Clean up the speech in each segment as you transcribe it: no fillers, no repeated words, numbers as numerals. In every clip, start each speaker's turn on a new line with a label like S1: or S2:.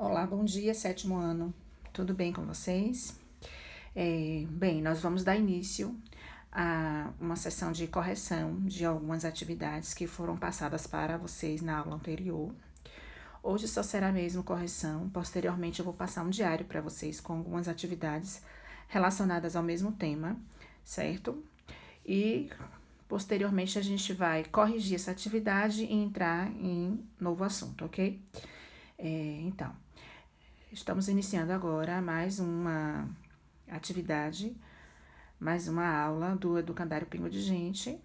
S1: Olá, bom dia, sétimo ano. Tudo bem com vocês? Bem, nós vamos dar início a uma sessão de correção de algumas atividades que foram passadas para vocês na aula anterior. Hoje só será mesmo correção, posteriormente eu vou passar um diário para vocês com algumas atividades relacionadas ao mesmo tema, certo? E posteriormente a gente vai corrigir essa atividade e entrar em novo assunto, ok? Então, estamos iniciando agora mais uma atividade, mais uma aula do Educandário Pingo de Gente,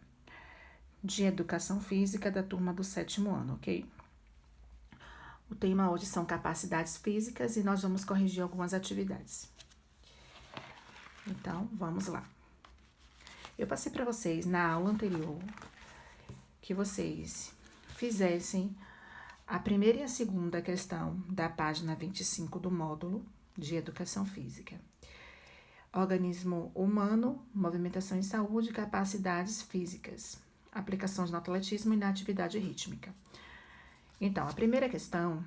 S1: de Educação Física da turma do sétimo ano, ok? O tema hoje são capacidades físicas e nós vamos corrigir algumas atividades. Então, vamos lá. Eu passei para vocês na aula anterior que vocês fizessem a primeira e a segunda questão da página 25 do módulo de Educação Física. Organismo humano, movimentação em saúde, capacidades físicas, aplicações no atletismo e na atividade rítmica. Então, a primeira questão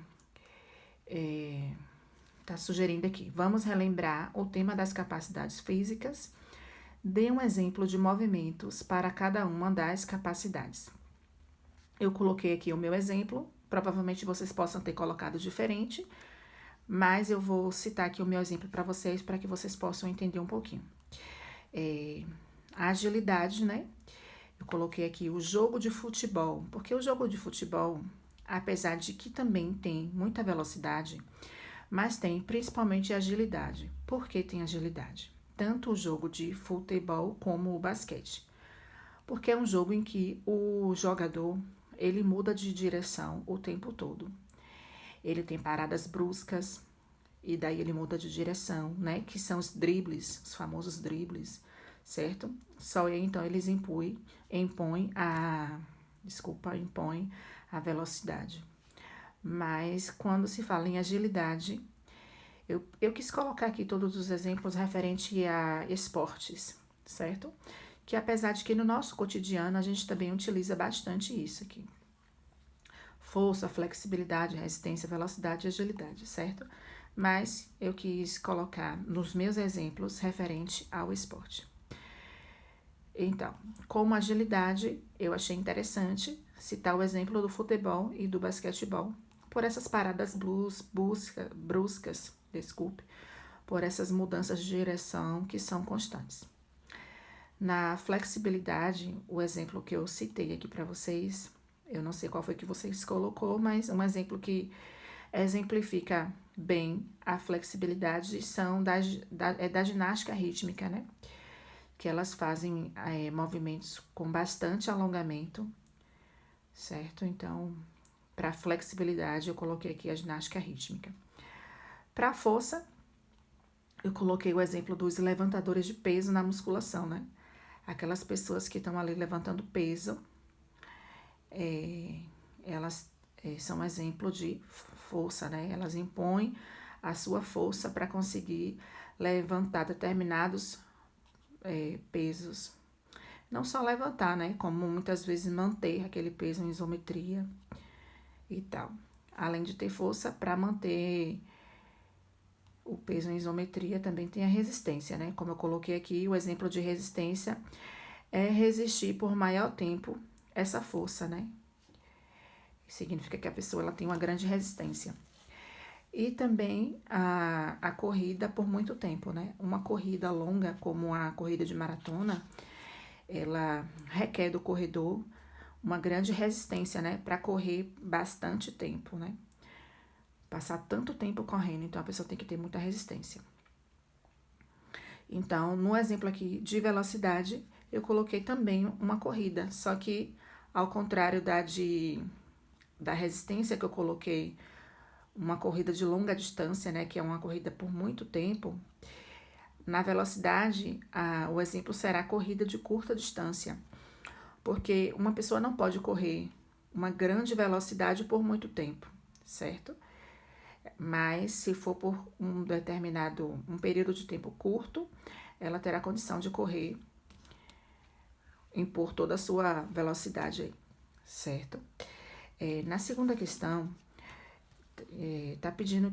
S1: está sugerindo aqui, vamos relembrar o tema das capacidades físicas, dê um exemplo de movimentos para cada uma das capacidades. Eu coloquei aqui o meu exemplo, provavelmente vocês possam ter colocado diferente, mas eu vou citar aqui o meu exemplo para vocês, para que vocês possam entender um pouquinho. A agilidade, né? Eu coloquei aqui o jogo de futebol, porque o jogo de futebol, apesar de que também tem muita velocidade, mas tem principalmente agilidade. Por que tem agilidade? Tanto o jogo de futebol como o basquete. Porque é um jogo em que o jogador, ele muda de direção o tempo todo. Ele tem paradas bruscas e daí ele muda de direção, né? Que são os dribles, os famosos dribles, certo? Só aí então eles impõem a velocidade. Mas quando se fala em agilidade, eu quis colocar aqui todos os exemplos referente a esportes, certo? Que apesar de que no nosso cotidiano a gente também utiliza bastante isso aqui. Força, flexibilidade, resistência, velocidade e agilidade, certo? Mas eu quis colocar nos meus exemplos referente ao esporte. Então, como agilidade, eu achei interessante citar o exemplo do futebol e do basquetebol, por essas paradas bruscas, por essas mudanças de direção que são constantes. Na flexibilidade, o exemplo que eu citei aqui para vocês, eu não sei qual foi que vocês colocou, mas um exemplo que exemplifica bem a flexibilidade são da ginástica rítmica, né? Que elas fazem movimentos com bastante alongamento, certo? Então, para flexibilidade, eu coloquei aqui a ginástica rítmica. Para força, eu coloquei o exemplo dos levantadores de peso na musculação, né? Aquelas pessoas que estão ali levantando peso, elas são um exemplo de força, né? Elas impõem a sua força para conseguir levantar determinados pesos. Não só levantar, né? Como muitas vezes manter aquele peso em isometria e tal. Além de ter força para manter o peso em isometria, também tem a resistência, né? Como eu coloquei aqui, o exemplo de resistência é resistir por maior tempo essa força, né? Significa que a pessoa ela tem uma grande resistência. E também a corrida por muito tempo, né? Uma corrida longa, como a corrida de maratona, ela requer do corredor uma grande resistência, né? Para correr bastante tempo, né? Passar tanto tempo correndo, então a pessoa tem que ter muita resistência. Então, no exemplo aqui de velocidade, eu coloquei também uma corrida, só que ao contrário da resistência que eu coloquei, uma corrida de longa distância, né, que é uma corrida por muito tempo, na velocidade, o exemplo será a corrida de curta distância, porque uma pessoa não pode correr uma grande velocidade por muito tempo, certo? Mas se for por um período de tempo curto, ela terá condição de correr, impor toda a sua velocidade aí, certo? Na segunda questão, tá pedindo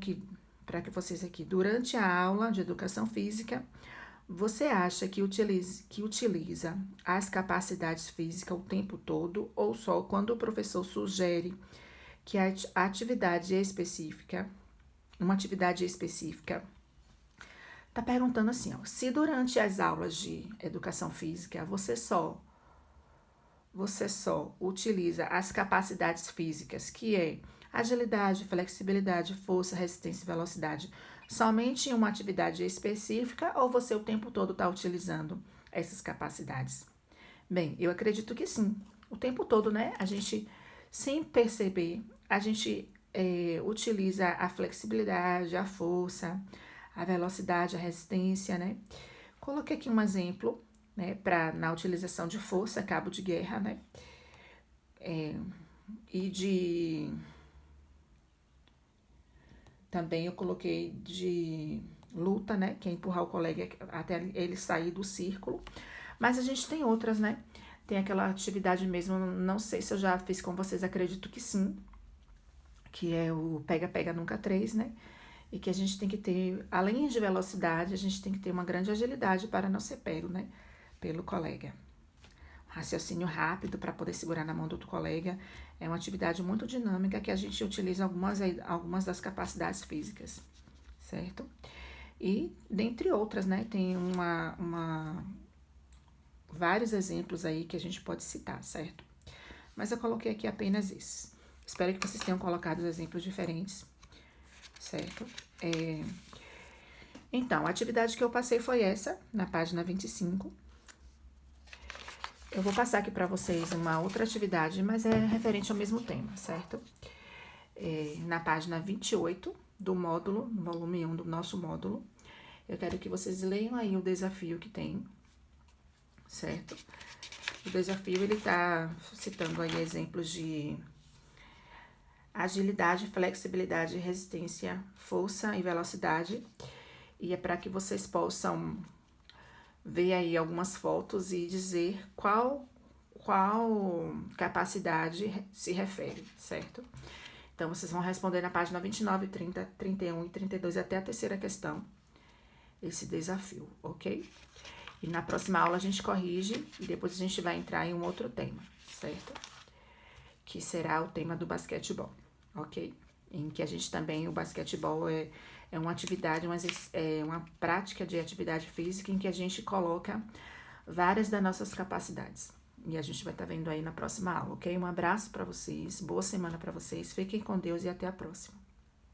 S1: para que vocês aqui, durante a aula de educação física, você acha que utiliza as capacidades físicas o tempo todo ou só quando o professor sugere que a atividade específica, uma atividade específica, tá perguntando assim, ó, se durante as aulas de educação física você só utiliza as capacidades físicas, que é agilidade, flexibilidade, força, resistência e velocidade, somente em uma atividade específica ou você o tempo todo está utilizando essas capacidades? Bem, eu acredito que sim. O tempo todo, né? A gente, sem perceber, a gente utiliza a flexibilidade, a força, a velocidade, a resistência, né? Coloquei aqui um exemplo, né, na utilização de força, cabo de guerra, né, e também eu coloquei de luta, né, que é empurrar o colega até ele sair do círculo, mas a gente tem outras, né, tem aquela atividade mesmo, não sei se eu já fiz com vocês, acredito que sim, que é o pega-pega nunca 3, né, e que a gente tem que ter, além de velocidade, a gente tem que ter uma grande agilidade para não ser pego, né, pelo colega. Raciocínio rápido para poder segurar na mão do outro colega é uma atividade muito dinâmica que a gente utiliza algumas das capacidades físicas, certo? E dentre outras, né, tem vários exemplos aí que a gente pode citar, certo? Mas eu coloquei aqui apenas esses. Espero que vocês tenham colocado exemplos diferentes, certo? Então, a atividade que eu passei foi essa, na página 25. Eu vou passar aqui para vocês uma outra atividade, mas é referente ao mesmo tema, certo? Na página 28 do módulo, no volume 1 do nosso módulo, eu quero que vocês leiam aí o desafio que tem, certo? O desafio, ele tá citando aí exemplos de agilidade, flexibilidade, resistência, força e velocidade. E é para que vocês possam ver aí algumas fotos e dizer qual capacidade se refere, certo? Então, vocês vão responder na página 29, 30, 31 e 32 até a terceira questão, esse desafio, ok? E na próxima aula a gente corrige e depois a gente vai entrar em um outro tema, certo? Que será o tema do basquetebol, ok? Em que a gente também, o basquetebol é uma atividade, uma prática de atividade física em que a gente coloca várias das nossas capacidades. E a gente vai estar vendo aí na próxima aula, ok? Um abraço para vocês, boa semana para vocês, fiquem com Deus e até a próxima.